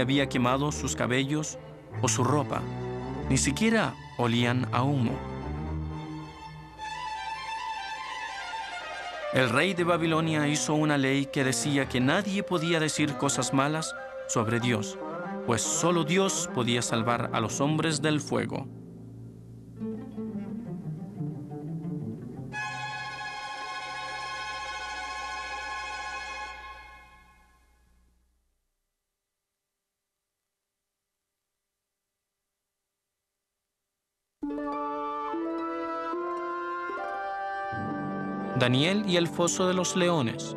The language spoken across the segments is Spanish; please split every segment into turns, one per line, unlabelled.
había quemado sus cabellos o su ropa. Ni siquiera olían a humo. El rey de Babilonia hizo una ley que decía que nadie podía decir cosas malas sobre Dios, pues solo Dios podía salvar a los hombres del fuego. Daniel y el foso de los leones.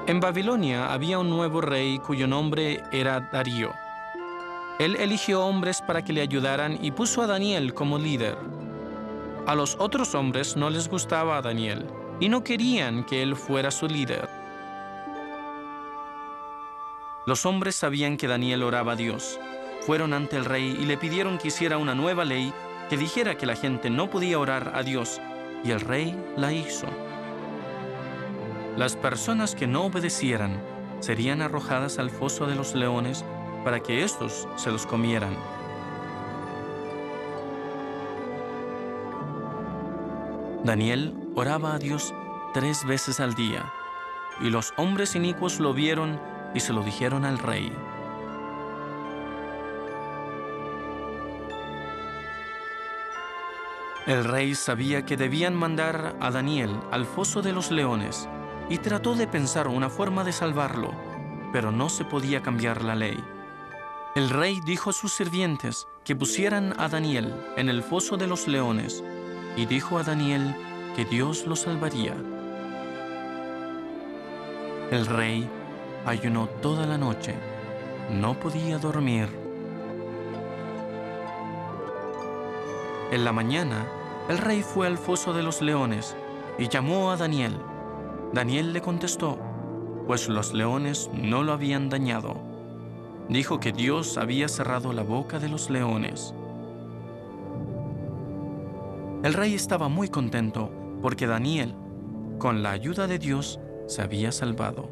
En Babilonia había un nuevo rey cuyo nombre era Darío. Él eligió hombres para que le ayudaran y puso a Daniel como líder. A los otros hombres no les gustaba a Daniel y no querían que él fuera su líder. Los hombres sabían que Daniel oraba a Dios. Fueron ante el rey y le pidieron que hiciera una nueva ley que dijera que la gente no podía orar a Dios, y el rey la hizo. Las personas que no obedecieran serían arrojadas al foso de los leones para que éstos se los comieran. Daniel oraba a Dios 3 veces al día, y los hombres inicuos lo vieron y se lo dijeron al rey. El rey sabía que debían mandar a Daniel al foso de los leones y trató de pensar una forma de salvarlo, pero no se podía cambiar la ley. El rey dijo a sus sirvientes que pusieran a Daniel en el foso de los leones y dijo a Daniel que Dios lo salvaría. El rey ayunó toda la noche, no podía dormir. En la mañana, el rey fue al foso de los leones y llamó a Daniel. Daniel le contestó, pues los leones no lo habían dañado. Dijo que Dios había cerrado la boca de los leones. El rey estaba muy contento porque Daniel, con la ayuda de Dios, se había salvado.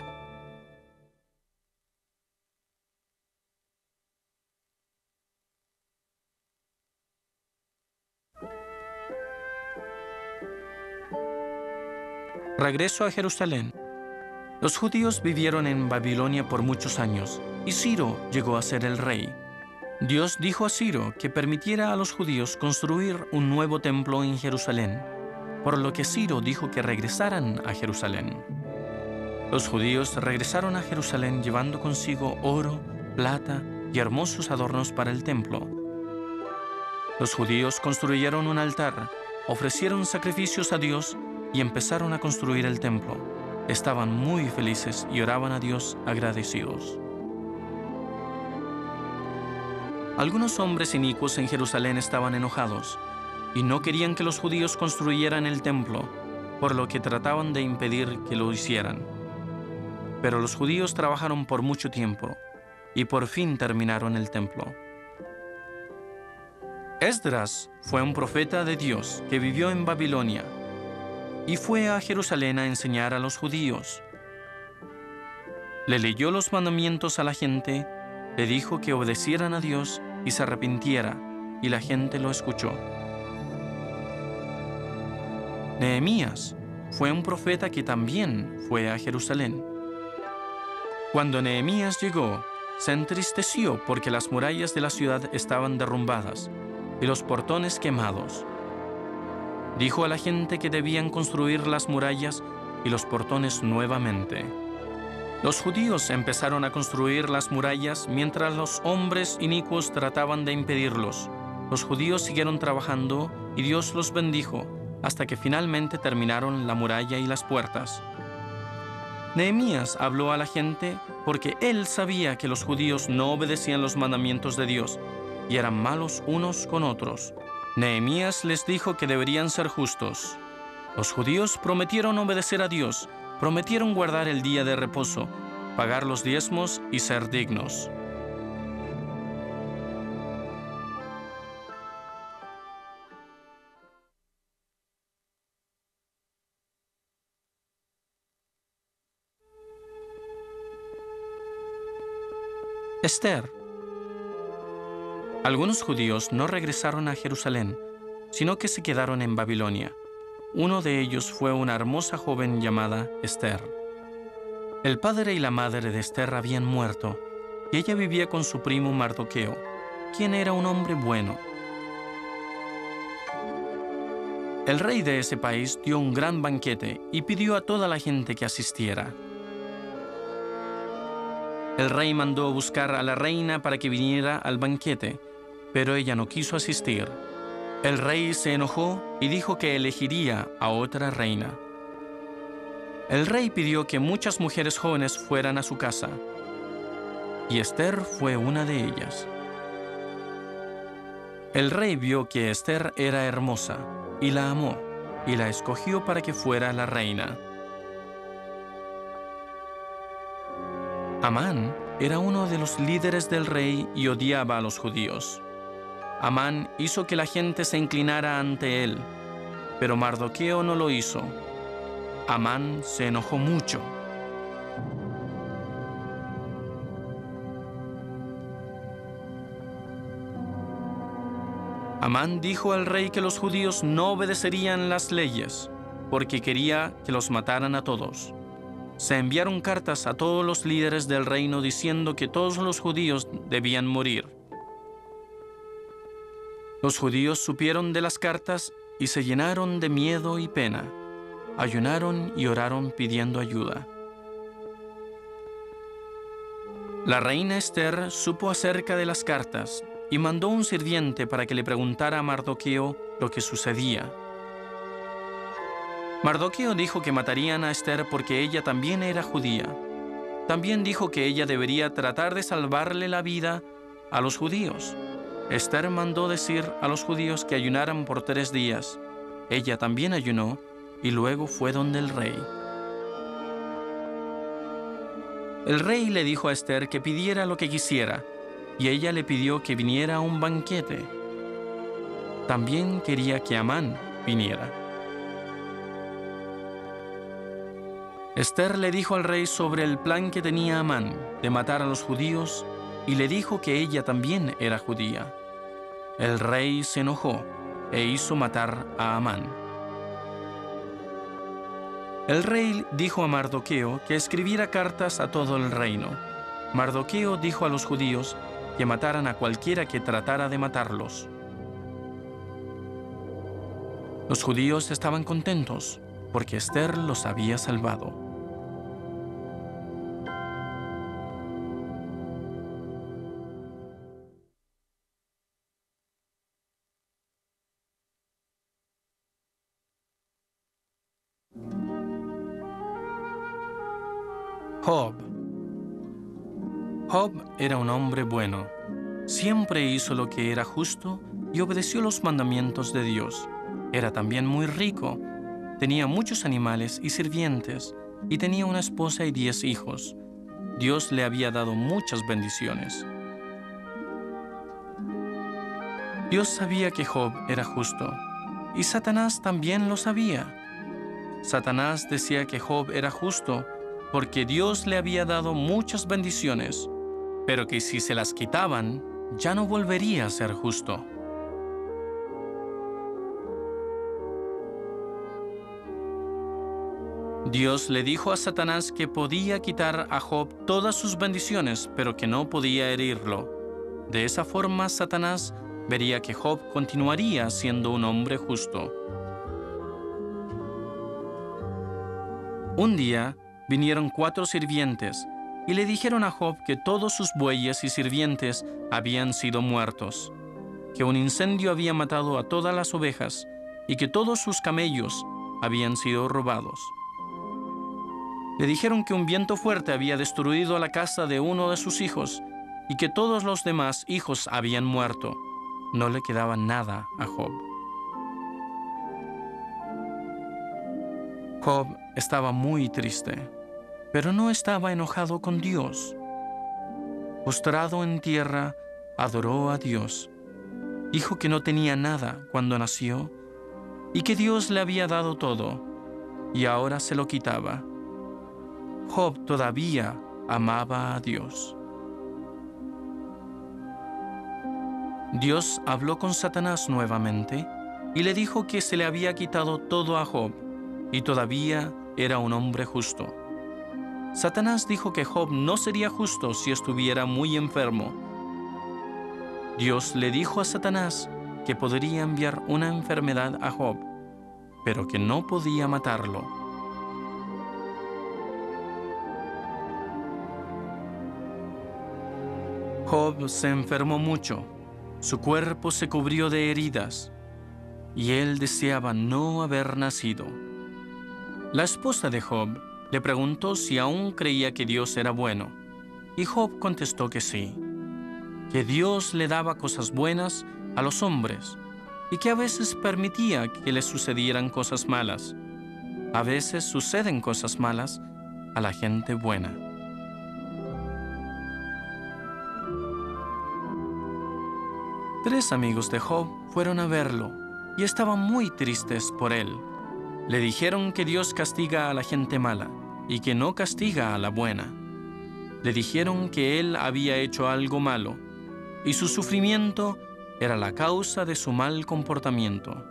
Regreso a Jerusalén. Los judíos vivieron en Babilonia por muchos años y Ciro llegó a ser el rey. Dios dijo a Ciro que permitiera a los judíos construir un nuevo templo en Jerusalén, por lo que Ciro dijo que regresaran a Jerusalén. Los judíos regresaron a Jerusalén llevando consigo oro, plata y hermosos adornos para el templo. Los judíos construyeron un altar, ofrecieron sacrificios a Dios y empezaron a construir el templo. Estaban muy felices y oraban a Dios agradecidos. Algunos hombres inicuos en Jerusalén estaban enojados y no querían que los judíos construyeran el templo, por lo que trataban de impedir que lo hicieran. Pero los judíos trabajaron por mucho tiempo y por fin terminaron el templo. Esdras fue un profeta de Dios que vivió en Babilonia y fue a Jerusalén a enseñar a los judíos. Le leyó los mandamientos a la gente, le dijo que obedecieran a Dios y se arrepintiera, y la gente lo escuchó. Nehemías fue un profeta que también fue a Jerusalén. Cuando Nehemías llegó, se entristeció porque las murallas de la ciudad estaban derrumbadas y los portones quemados. Dijo a la gente que debían construir las murallas y los portones nuevamente. Los judíos empezaron a construir las murallas mientras los hombres inicuos trataban de impedirlos. Los judíos siguieron trabajando y Dios los bendijo hasta que finalmente terminaron la muralla y las puertas. Nehemías habló a la gente porque él sabía que los judíos no obedecían los mandamientos de Dios y eran malos unos con otros. Nehemías les dijo que deberían ser justos. Los judíos prometieron obedecer a Dios, prometieron guardar el día de reposo, pagar los diezmos y ser dignos. Esther. Algunos judíos no regresaron a Jerusalén, sino que se quedaron en Babilonia. Uno de ellos fue una hermosa joven llamada Esther. El padre y la madre de Esther habían muerto, y ella vivía con su primo Mardoqueo, quien era un hombre bueno. El rey de ese país dio un gran banquete y pidió a toda la gente que asistiera. El rey mandó buscar a la reina para que viniera al banquete, pero ella no quiso asistir. El rey se enojó y dijo que elegiría a otra reina. El rey pidió que muchas mujeres jóvenes fueran a su casa, y Esther fue una de ellas. El rey vio que Esther era hermosa, y la amó, y la escogió para que fuera la reina. Amán era uno de los líderes del rey y odiaba a los judíos. Amán hizo que la gente se inclinara ante él, pero Mardoqueo no lo hizo. Amán se enojó mucho. Amán dijo al rey que los judíos no obedecerían las leyes, porque quería que los mataran a todos. Se enviaron cartas a todos los líderes del reino diciendo que todos los judíos debían morir. Los judíos supieron de las cartas y se llenaron de miedo y pena. Ayunaron y oraron pidiendo ayuda. La reina Esther supo acerca de las cartas y mandó un sirviente para que le preguntara a Mardoqueo lo que sucedía. Mardoqueo dijo que matarían a Esther porque ella también era judía. También dijo que ella debería tratar de salvarle la vida a los judíos. Esther mandó decir a los judíos que ayunaran por 3 días. Ella también ayunó y luego fue donde el rey. El rey le dijo a Esther que pidiera lo que quisiera, y ella le pidió que viniera a un banquete. También quería que Amán viniera. Esther le dijo al rey sobre el plan que tenía Amán de matar a los judíos y le dijo que ella también era judía. El rey se enojó e hizo matar a Amán. El rey dijo a Mardoqueo que escribiera cartas a todo el reino. Mardoqueo dijo a los judíos que mataran a cualquiera que tratara de matarlos. Los judíos estaban contentos porque Esther los había salvado. Job. Job era un hombre bueno. Siempre hizo lo que era justo y obedeció los mandamientos de Dios. Era también muy rico. Tenía muchos animales y sirvientes, y tenía una esposa y 10 hijos. Dios le había dado muchas bendiciones. Dios sabía que Job era justo, y Satanás también lo sabía. Satanás decía que Job era justo porque Dios le había dado muchas bendiciones, pero que si se las quitaban, ya no volvería a ser justo. Dios le dijo a Satanás que podía quitar a Job todas sus bendiciones, pero que no podía herirlo. De esa forma, Satanás vería que Job continuaría siendo un hombre justo. Un día, vinieron 4 sirvientes y le dijeron a Job que todos sus bueyes y sirvientes habían sido muertos, que un incendio había matado a todas las ovejas y que todos sus camellos habían sido robados. Le dijeron que un viento fuerte había destruido la casa de uno de sus hijos y que todos los demás hijos habían muerto. No le quedaba nada a Job. Job estaba muy triste, pero no estaba enojado con Dios. Postrado en tierra, adoró a Dios. Dijo que no tenía nada cuando nació y que Dios le había dado todo y ahora se lo quitaba. Job todavía amaba a Dios. Dios habló con Satanás nuevamente y le dijo que se le había quitado todo a Job y todavía era un hombre justo. Satanás dijo que Job no sería justo si estuviera muy enfermo. Dios le dijo a Satanás que podría enviar una enfermedad a Job, pero que no podía matarlo. Job se enfermó mucho, su cuerpo se cubrió de heridas, y él deseaba no haber nacido. La esposa de Job le preguntó si aún creía que Dios era bueno, y Job contestó que sí, que Dios le daba cosas buenas a los hombres, y que a veces permitía que les sucedieran cosas malas. A veces suceden cosas malas a la gente buena. Tres amigos de Job fueron a verlo y estaban muy tristes por él. Le dijeron que Dios castiga a la gente mala y que no castiga a la buena. Le dijeron que él había hecho algo malo y su sufrimiento era la causa de su mal comportamiento.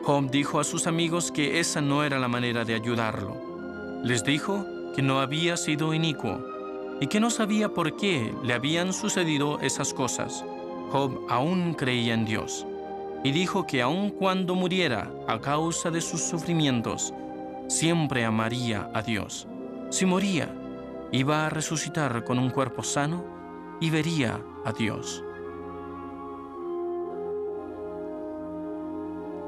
Job dijo a sus amigos que esa no era la manera de ayudarlo. Les dijo que no había sido inicuo y que no sabía por qué le habían sucedido esas cosas. Job aún creía en Dios y dijo que aun cuando muriera a causa de sus sufrimientos, siempre amaría a Dios. Si moría, iba a resucitar con un cuerpo sano y vería a Dios.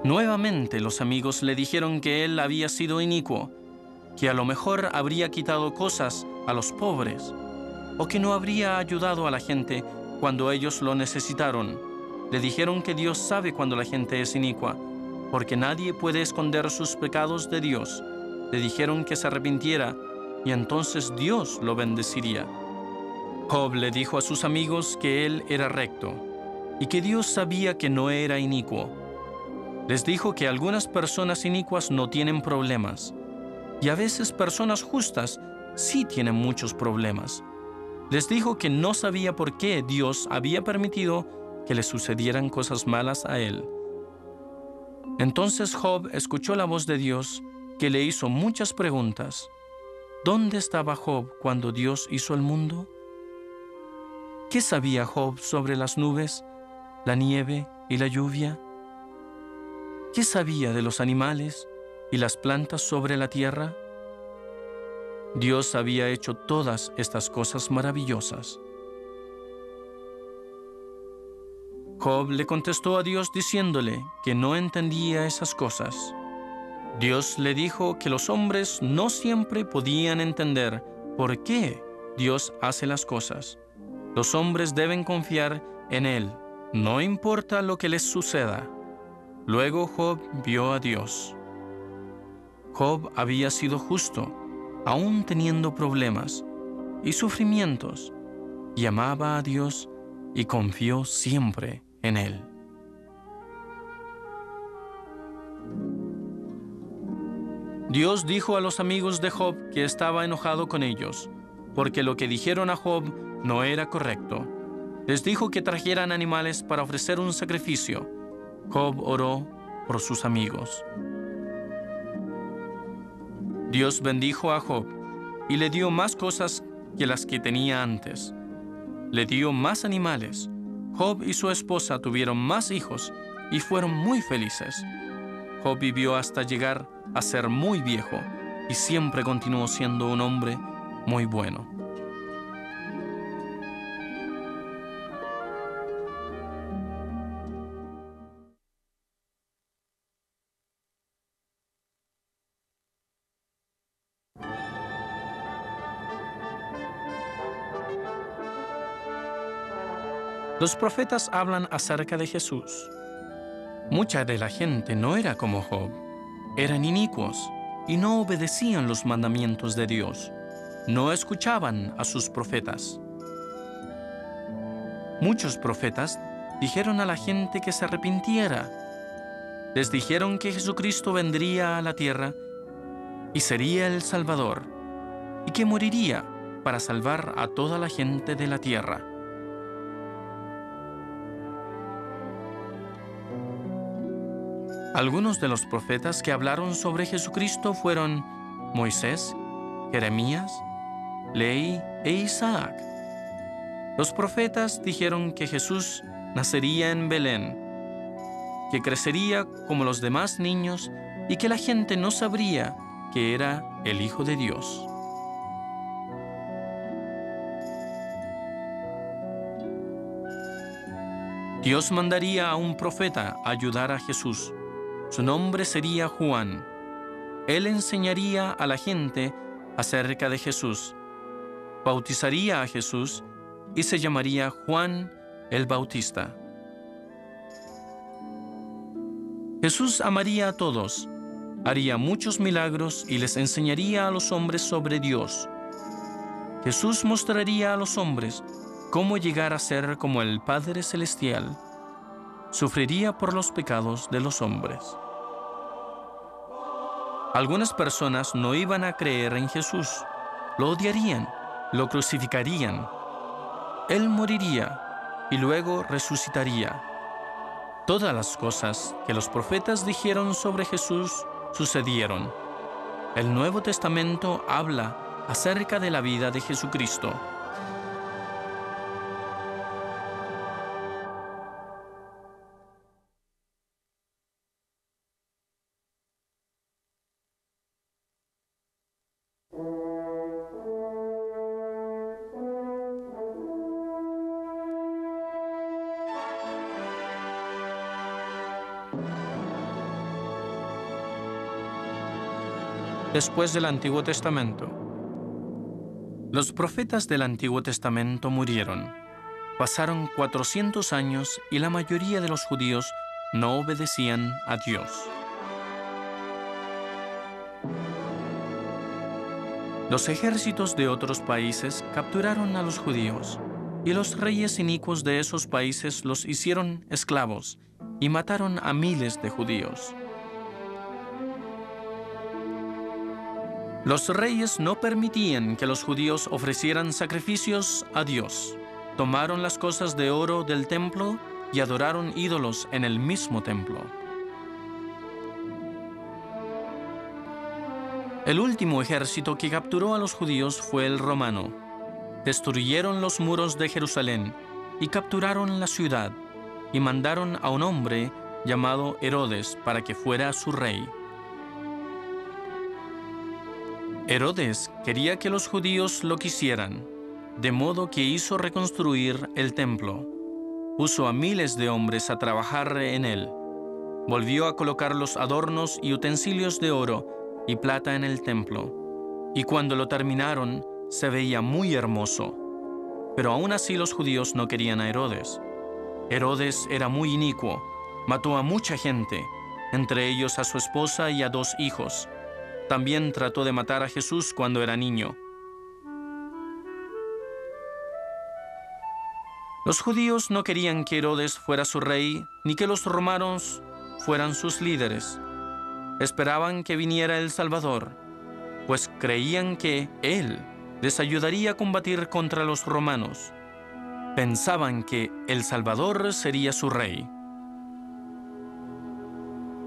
Nuevamente los amigos le dijeron que él había sido inicuo, que a lo mejor habría quitado cosas a los pobres, o que no habría ayudado a la gente cuando ellos lo necesitaron. Le dijeron que Dios sabe cuando la gente es inicua, porque nadie puede esconder sus pecados de Dios. Le dijeron que se arrepintiera, y entonces Dios lo bendeciría. Job le dijo a sus amigos que él era recto, y que Dios sabía que no era inicuo. Les dijo que algunas personas inicuas no tienen problemas, y a veces personas justas sí tienen muchos problemas. Les dijo que no sabía por qué Dios había permitido que le sucedieran cosas malas a él. Entonces Job escuchó la voz de Dios, que le hizo muchas preguntas. ¿Dónde estaba Job cuando Dios hizo el mundo? ¿Qué sabía Job sobre las nubes, la nieve y la lluvia? ¿Qué sabía de los animales y las plantas sobre la tierra? Dios había hecho todas estas cosas maravillosas. Job le contestó a Dios diciéndole que no entendía esas cosas. Dios le dijo que los hombres no siempre podían entender por qué Dios hace las cosas. Los hombres deben confiar en Él, no importa lo que les suceda. Luego Job vio a Dios. Job había sido justo, aún teniendo problemas y sufrimientos, y amaba a Dios y confió siempre en Él. Dios dijo a los amigos de Job que estaba enojado con ellos, porque lo que dijeron a Job no era correcto. Les dijo que trajeran animales para ofrecer un sacrificio. Job oró por sus amigos. Dios bendijo a Job y le dio más cosas que las que tenía antes. Le dio más animales. Job y su esposa tuvieron más hijos y fueron muy felices. Job vivió hasta llegar a ser muy viejo y siempre continuó siendo un hombre muy bueno. Los profetas hablan acerca de Jesús. Mucha de la gente no era como Job. Eran inicuos y no obedecían los mandamientos de Dios. No escuchaban a sus profetas. Muchos profetas dijeron a la gente que se arrepintiera. Les dijeron que Jesucristo vendría a la tierra y sería el Salvador, y que moriría para salvar a toda la gente de la tierra. Algunos de los profetas que hablaron sobre Jesucristo fueron Moisés, Jeremías, Leí e Isaac. Los profetas dijeron que Jesús nacería en Belén, que crecería como los demás niños y que la gente no sabría que era el Hijo de Dios. Dios mandaría a un profeta a ayudar a Jesús. Su nombre sería Juan. Él enseñaría a la gente acerca de Jesús, bautizaría a Jesús y se llamaría Juan el Bautista. Jesús amaría a todos, haría muchos milagros y les enseñaría a los hombres sobre Dios. Jesús mostraría a los hombres cómo llegar a ser como el Padre Celestial. Sufriría por los pecados de los hombres. Algunas personas no iban a creer en Jesús. Lo odiarían, lo crucificarían. Él moriría y luego resucitaría. Todas las cosas que los profetas dijeron sobre Jesús sucedieron. El Nuevo Testamento habla acerca de la vida de Jesucristo. Después del Antiguo Testamento. Los profetas del Antiguo Testamento murieron. Pasaron 400 años y la mayoría de los judíos no obedecían a Dios. Los ejércitos de otros países capturaron a los judíos, y los reyes inicuos de esos países los hicieron esclavos y mataron a miles de judíos. Los reyes no permitían que los judíos ofrecieran sacrificios a Dios. Tomaron las cosas de oro del templo y adoraron ídolos en el mismo templo. El último ejército que capturó a los judíos fue el romano. Destruyeron los muros de Jerusalén y capturaron la ciudad, y mandaron a un hombre llamado Herodes para que fuera su rey. Herodes quería que los judíos lo quisieran, de modo que hizo reconstruir el templo. Puso a miles de hombres a trabajar en él. Volvió a colocar los adornos y utensilios de oro y plata en el templo. Y cuando lo terminaron, se veía muy hermoso. Pero aún así los judíos no querían a Herodes. Herodes era muy inicuo, mató a mucha gente, entre ellos a su esposa y a 2 hijos. También trató de matar a Jesús cuando era niño. Los judíos no querían que Herodes fuera su rey, ni que los romanos fueran sus líderes. Esperaban que viniera el Salvador, pues creían que Él les ayudaría a combatir contra los romanos. Pensaban que el Salvador sería su rey.